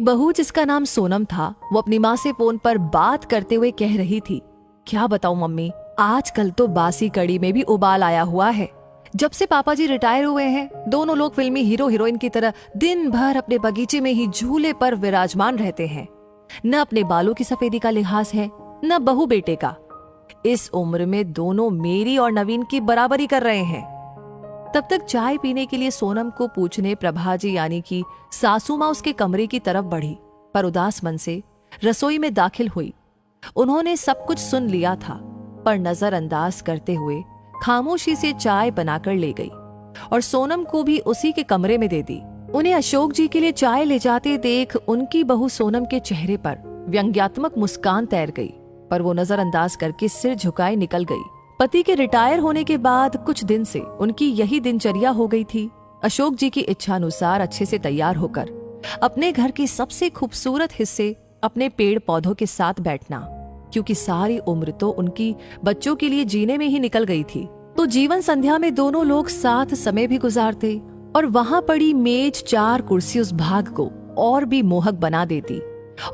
एक बहू जिसका नाम सोनम था, वो अपनी माँ से फोन पर बात करते हुए कह रही थी, क्या बताऊं मम्मी, आजकल तो बासी कड़ी में भी उबाल आया हुआ है। जब से पापा जी रिटायर हुए हैं, दोनों लोग फिल्मी हीरो हीरोइन की तरह दिन भर अपने बगीचे में ही झूले पर विराजमान रहते हैं। न अपने बालों की सफेदी का लिहाज है, न बहू बेटे का। इस उम्र में दोनों मेरी और नवीन की बराबरी कर रहे हैं। तब तक चाय पीने के लिए सोनम को पूछने प्रभा जी यानी कि सासू माँ उसके कमरे की तरफ बढ़ी, पर उदास मन से रसोई में दाखिल हुई। उन्होंने सब कुछ सुन लिया था, पर नजरअंदाज करते हुए खामोशी से चाय बनाकर ले गई और सोनम को भी उसी के कमरे में दे दी। उन्हें अशोक जी के लिए चाय ले जाते देख उनकी बहू सोनम के चेहरे पर व्यंग्यात्मक मुस्कान तैर गई, पर वो नजरअंदाज करके सिर झुकाए निकल गई। पति के रिटायर होने के बाद कुछ दिन से उनकी यही दिनचर्या हो गई थी। अशोक जी की इच्छानुसार अच्छे से तैयार होकर अपने घर के सबसे खूबसूरत हिस्से अपने पेड़ पौधों के साथ बैठना, क्योंकि सारी उम्र तो उनकी बच्चों के लिए जीने में ही निकल गई थी। तो जीवन संध्या में दोनों लोग साथ समय भी गुजारते और वहां पड़ी मेज चार कुर्सी उस भाग को और भी मोहक बना देती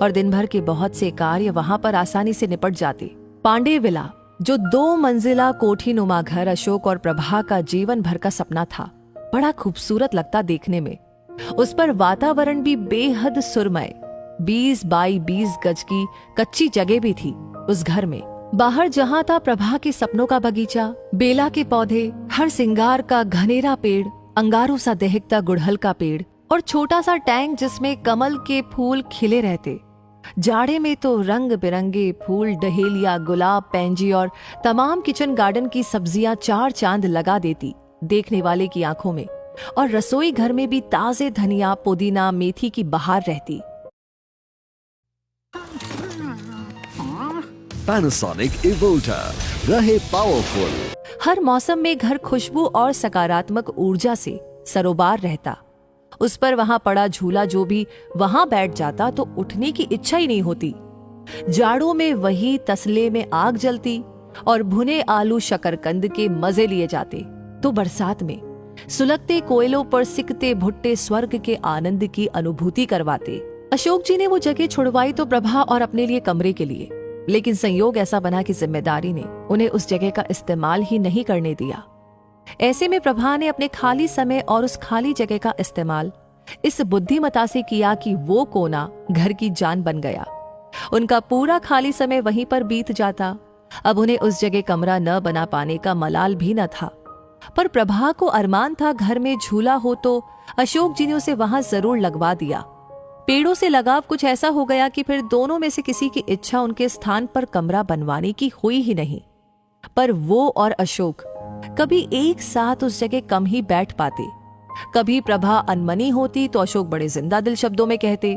और दिन भर के बहुत से कार्य वहां पर आसानी से निपट जाते। पांडे विला, जो 2 मंजिला कोठी नुमा घर अशोक और प्रभा का जीवन भर का सपना था, बड़ा खूबसूरत लगता देखने में। उस पर वातावरण भी बेहद सुरमय। 20 बाई 20 गज की कच्ची जगह भी थी उस घर में। बाहर जहां था प्रभा के सपनों का बगीचा, बेला के पौधे, हर सिंगार का घनेरा पेड़, अंगारों सा दहकता गुड़हल का पेड़ और छोटा सा टैंक जिसमें कमल के फूल खिले रहते। जाड़े में तो रंग बिरंगे फूल, डहेलिया, गुलाब, पैंजी और तमाम किचन गार्डन की सब्जियां 4 चांद लगा देती देखने वाले की आंखों में। और रसोई घर में भी ताजे धनिया, पुदीना, मेथी की बहार रहती। Panasonic Evolta रहे पावरफुल। हर मौसम में घर खुशबू और सकारात्मक ऊर्जा से सरोबार रहता। उस पर वहां पड़ा झूला जो भी वहां बैठ जाता तो उठने की इच्छा ही नहीं होती। जाड़ों में वही तसले में आग जलती और भुने आलू शकरकंद के मजे लिए जाते, तो बरसात में सुलगते कोयलों पर सिकते भुट्टे स्वर्ग के आनंद की अनुभूति करवाते। अशोक जी ने वो जगह छुड़वाई तो प्रभा और अपने लिए कमरे के लिए, लेकिन संयोग ऐसा बना कि जिम्मेदारी ने उन्हें उस जगह का इस्तेमाल ही नहीं करने दिया। ऐसे में प्रभा ने अपने खाली समय और उस खाली जगह का इस्तेमाल इस बुद्धिमता से किया कि वो कोना घर की जान बन गया। उनका पूरा खाली समय वहीं पर बीत जाता। अब उन्हें उस जगह कमरा न बना पाने का मलाल भी न था, पर प्रभा को अरमान था घर में झूला हो तो अशोक जी ने उसे वहां जरूर लगवा दिया। पेड़ों से लगाव कुछ ऐसा हो गया कि फिर दोनों में से किसी की इच्छा उनके स्थान पर कमरा बनवाने की हुई ही नहीं। पर वो और अशोक कभी एक साथ उस जगह कम ही बैठ पाते। कभी प्रभा अनमनी होती तो अशोक बड़े जिंदा दिल शब्दों में कहते,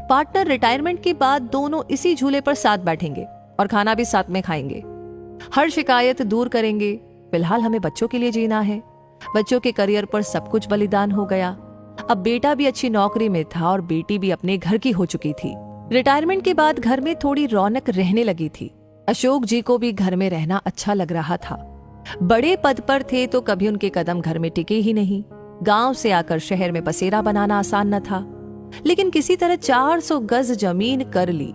पार्टनर रिटायरमेंट के बाद दोनों इसी झूले पर साथ बैठेंगे और खाना भी साथ में खाएंगे, हर शिकायत दूर करेंगे। फिलहाल हमें बच्चों के लिए जीना है। बच्चों के करियर पर सब कुछ बलिदान हो गया। अब बेटा भी अच्छी नौकरी में था और बेटी भी अपने घर की हो चुकी थी। रिटायरमेंट के बाद घर में थोड़ी रौनक रहने लगी थी। अशोक जी को भी घर में रहना अच्छा लग रहा था। बड़े पद पर थे तो कभी उनके कदम घर में टिके ही नहीं। गांव से आकर शहर में बसेरा बनाना आसान न था, लेकिन किसी तरह 400 गज जमीन कर ली।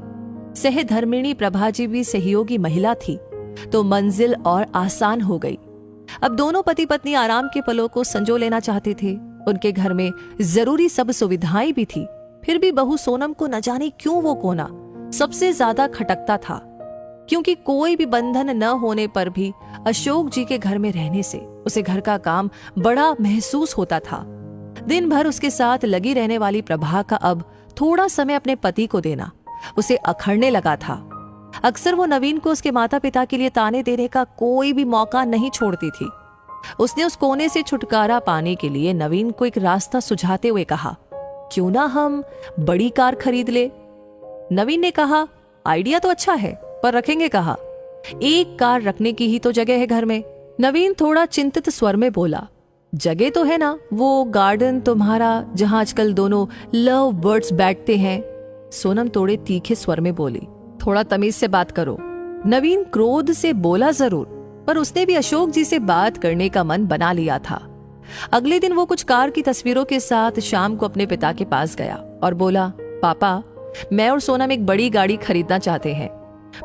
सहधर्मिणी प्रभा जी भी सहयोगी महिला थी तो मंजिल और आसान हो गई। अब दोनों पति पत्नी आराम के पलों को संजो लेना चाहते थे। उनके घर में जरूरी सब सुविधाएं भी थी, फिर भी बहू सोनम को न जाने क्यों वो कोना सबसे ज्यादा खटकता था, क्योंकि कोई भी बंधन न होने पर भी अशोक जी के घर में रहने से उसे घर का काम बड़ा महसूस होता था। दिन भर उसके साथ लगी रहने वाली प्रभा का अब थोड़ा समय अपने पति को देना उसे अखरने लगा था। अक्सर वो नवीन को उसके माता पिता के लिए ताने देने का कोई भी मौका नहीं छोड़ती थी। उसने उस कोने से छुटकारा पाने के लिए नवीन को एक रास्ता सुझाते हुए कहा, क्यों ना हम बड़ी कार खरीद ले। नवीन ने कहा, आइडिया तो अच्छा है, पर रखेंगे कहाँ? एक कार रखने की ही तो जगह है घर में। नवीन थोड़ा चिंतित स्वर में बोला, जगह तो है ना, वो गार्डन तुम्हारा जहां आजकल दोनों लव बर्ड्स बैठते हैं। सोनम थोड़े तीखे स्वर में बोली, थोड़ा तमीज से बात करो। नवीन क्रोध से बोला जरूर, पर उसने भी अशोक जी से बात करने का मन बना लिया था। अगले दिन वो कुछ कार की तस्वीरों के साथ शाम को अपने पिता के पास गया और बोला, पापा, मैं और सोनम एक बड़ी गाड़ी खरीदना चाहते हैं।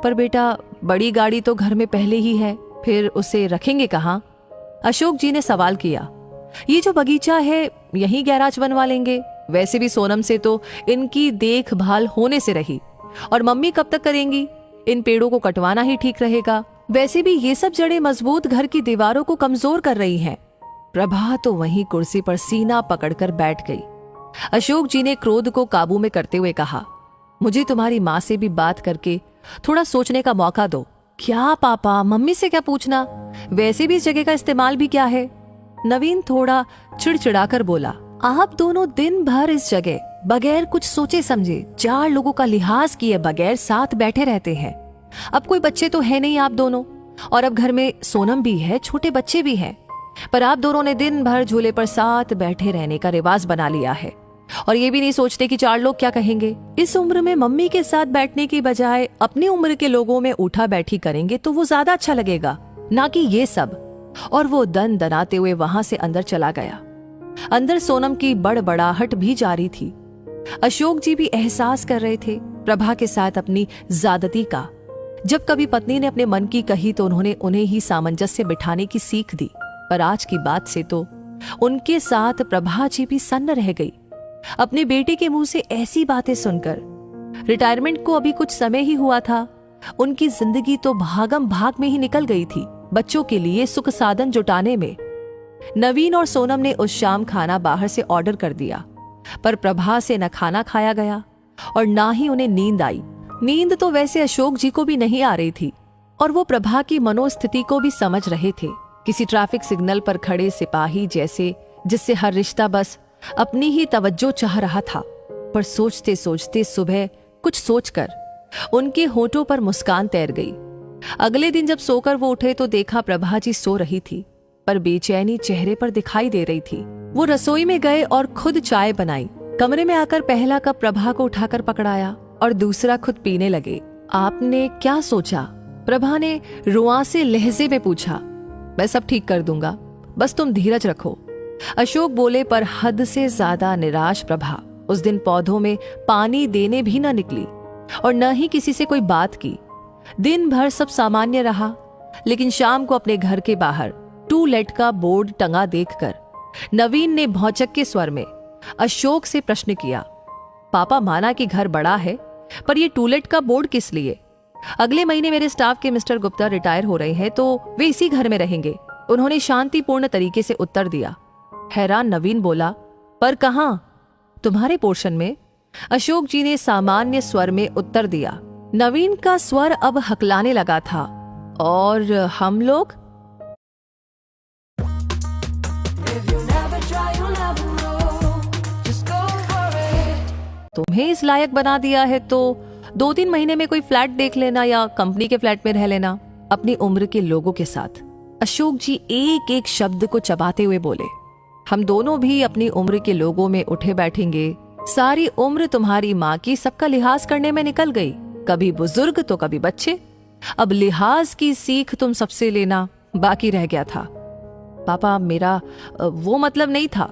पर बेटा, बड़ी गाड़ी तो घर में पहले ही है, फिर उसे रखेंगे कहाँ? अशोक जी ने सवाल किया। ये जो बगीचा है यहीं गैराज बनवा लेंगे। वैसे भी सोनम से तो इनकी देखभाल होने से रही, और मम्मी कब तक करेंगी? इन पेड़ों को कटवाना ही ठीक रहेगा। वैसे भी ये सब जड़ें मजबूत घर की दीवारों को कमजोर कर रही हैं। प्रभा तो वहीं कुर्सी पर सीना पकड़कर बैठ गई। अशोक जी ने क्रोध को काबू में करते हुए कहा, मुझे तुम्हारी माँ से भी बात करके थोड़ा सोचने का मौका दो। क्या पापा, मम्मी से क्या पूछना? वैसे भी इस जगह का इस्तेमाल भी क्या है? नवीन थोड़ा चिड़चिड़ाकर बोला, आप दोनों दिन भर इस जगह बगैर कुछ सोचे समझे, 4 लोगों का लिहाज किए बगैर साथ बैठे रहते हैं। अब कोई बच्चे तो है नहीं आप दोनों, और अब घर में सोनम भी है, छोटे बच्चे भी हैं। पर आप दोनों ने दिन भर झूले पर साथ बैठे रहने का रिवाज बना लिया है, और ये भी नहीं सोचते कि 4 लोग क्या कहेंगे। इस उम्र में मम्मी के साथ बैठने की बजाय अपनी उम्र के लोगों में उठा बैठी करेंगे तो वो ज्यादा अच्छा लगेगा, ना कि ये सब। और वो दन दनाते हुए वहां से अंदर चला गया। अंदर सोनम की बड़बड़ाहट भी जारी थी। अशोक जी भी एहसास कर रहे थे प्रभा के साथ अपनी ज्यादती का। जब कभी पत्नी ने अपने मन की कही तो उन्होंने उन्हें ही सामंजस्य बिठाने की सीख दी, पर आज की बात से तो उनके साथ प्रभा जी भी सन्न रह गई। अपने बेटे के मुंह से ऐसी बातें सुनकर, रिटायरमेंट को अभी कुछ समय ही हुआ था, उनकी जिंदगी तो भागम भाग में ही निकल गई थी, बच्चों के लिए सुख साधन जुटाने में। नवीन और सोनम ने उस शाम खाना बाहर से ऑर्डर कर दिया, पर प्रभा से न खाना खाया गया और ना ही उन्हें नींद आई। नींद तो वैसे अशोक जी को भी नहीं आ रही थी, और वो प्रभा की मनोस्थिति को भी समझ रहे थे। किसी ट्रैफिक सिग्नल पर खड़े सिपाही जैसे, जिससे हर रिश्ता बस अपनी ही तवज्जो चाह रहा था। पर सोचते सोचते सुबह कुछ सोचकर उनके होठों पर मुस्कान तैर गई। अगले दिन जब सोकर वो उठे तो देखा प्रभा जी सो रही थी, पर बेचैनी चेहरे पर दिखाई दे रही थी। वो रसोई में गए और खुद चाय बनाई। कमरे में आकर पहला कप प्रभा को उठाकर पकड़ाया और दूसरा खुद पीने लगे। आपने क्या सोचा? प्रभा ने रुआंसे लहजे में पूछा। मैं सब ठीक कर दूंगा, बस तुम धीरज रखो, अशोक बोले। पर हद से ज्यादा निराश प्रभा उस दिन पौधों में पानी देने भी न निकली और न ही किसी से कोई बात की। दिन भर सब सामान्य रहा, लेकिन शाम को अपने घर के बाहर टू लेट का बोर्ड टंगा देखकर नवीन ने भौचक के स्वर में अशोक से प्रश्न किया, पापा माना कि घर बड़ा है, पर ये टू लेट का बोर्ड किस लिए? अगले महीने मेरे स्टाफ के मिस्टर गुप्ता रिटायर हो रहे हैं तो वे इसी घर में रहेंगे, उन्होंने शांतिपूर्ण तरीके से उत्तर दिया। हैरान नवीन बोला, पर कहां? तुम्हारे पोर्शन में, अशोक जी ने सामान्य स्वर में उत्तर दिया। नवीन का स्वर अब हकलाने लगा था। और हम लोग? तुम्हें इस लायक बना दिया है तो 2-3 महीने में कोई फ्लैट देख लेना या कंपनी के फ्लैट में रह लेना अपनी उम्र के लोगों के साथ। अशोक जी एक एक शब्द को चबाते हुए बोले, हम दोनों भी अपनी उम्र के लोगों में उठे बैठेंगे। सारी उम्र तुम्हारी माँ की सबका लिहाज करने में निकल गई, कभी बुजुर्ग तो कभी बच्चे। अब लिहाज की सीख तुम सबसे लेना बाकी रह गया था। पापा मेरा वो मतलब नहीं था,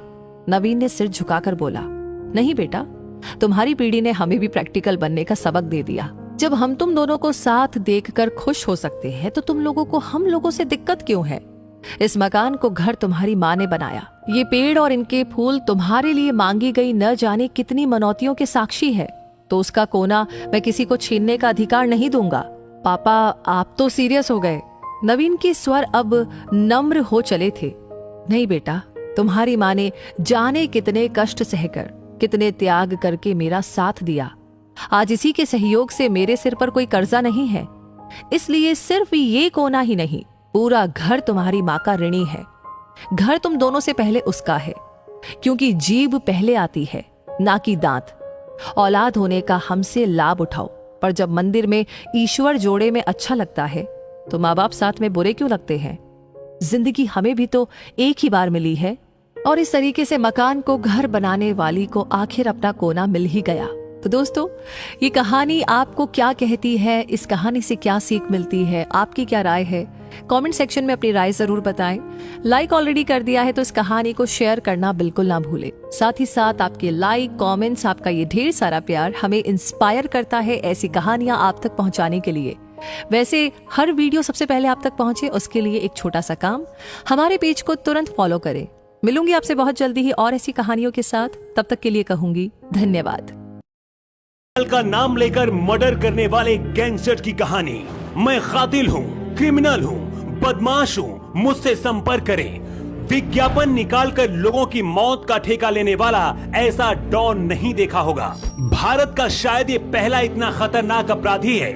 नवीन ने सिर झुकाकर बोला। नहीं बेटा, तुम्हारी पीढ़ी ने हमें भी प्रैक्टिकल बनने का सबक दे दिया। जब हम तुम दोनों को साथ देखकर खुश हो सकते हैं तो तुम लोगों को हम लोगों से दिक्कत क्यों है? इस मकान को घर तुम्हारी माँ ने बनाया, ये पेड़ और इनके फूल तुम्हारे लिए मांगी गई न जाने कितनी मनौतियों के साक्षी है, तो उसका कोना मैं किसी को छीनने का अधिकार नहीं दूंगा। पापा आप तो सीरियस हो गए। नवीन के स्वर अब नम्र हो चले थे। नहीं बेटा, तुम्हारी माँ ने जाने कितने कष्ट सहकर, कितने त्याग करके मेरा साथ दिया। आज इसी के सहयोग से मेरे सिर पर कोई कर्जा नहीं है, इसलिए सिर्फ ये कोना ही नहीं, पूरा घर तुम्हारी माँ का ऋणी है। घर तुम दोनों से पहले उसका है, क्योंकि जीभ पहले आती है ना कि दांत। औलाद होने का हमसे लाभ उठाओ, पर जब मंदिर में ईश्वर जोड़े में अच्छा लगता है तो माँ बाप साथ में बुरे क्यों लगते हैं? जिंदगी हमें भी तो एक ही बार मिली है। और इस तरीके से मकान को घर बनाने वाली को आखिर अपना कोना मिल ही गया। तो दोस्तों, ये कहानी आपको क्या कहती है? इस कहानी से क्या सीख मिलती है? आपकी क्या राय है? कमेंट सेक्शन में अपनी राय जरूर बताएं। लाइक ऑलरेडी कर दिया है तो इस कहानी को शेयर करना बिल्कुल ना भूलें। साथ ही साथ आपके लाइक, कमेंट्स, आपका ये ढेर सारा प्यार हमें इंस्पायर करता है ऐसी कहानियां आप तक पहुंचाने के लिए। वैसे हर वीडियो सबसे पहले आप तक पहुंचे उसके लिए एक छोटा सा काम, हमारे पेज को तुरंत फॉलो करें। मिलूंगी आपसे बहुत जल्दी ही और ऐसी कहानियों के साथ। तब तक के लिए कहूंगी धन्यवाद। का नाम लेकर मर्डर करने वाले गैंगस्टर की कहानी। मैं कातिल हूँ, क्रिमिनल हूँ, बदमाश हूँ, मुझसे संपर्क करें। विज्ञापन निकालकर लोगों की मौत का ठेका लेने वाला ऐसा डॉन नहीं देखा होगा। भारत का शायद ये पहला इतना खतरनाक अपराधी है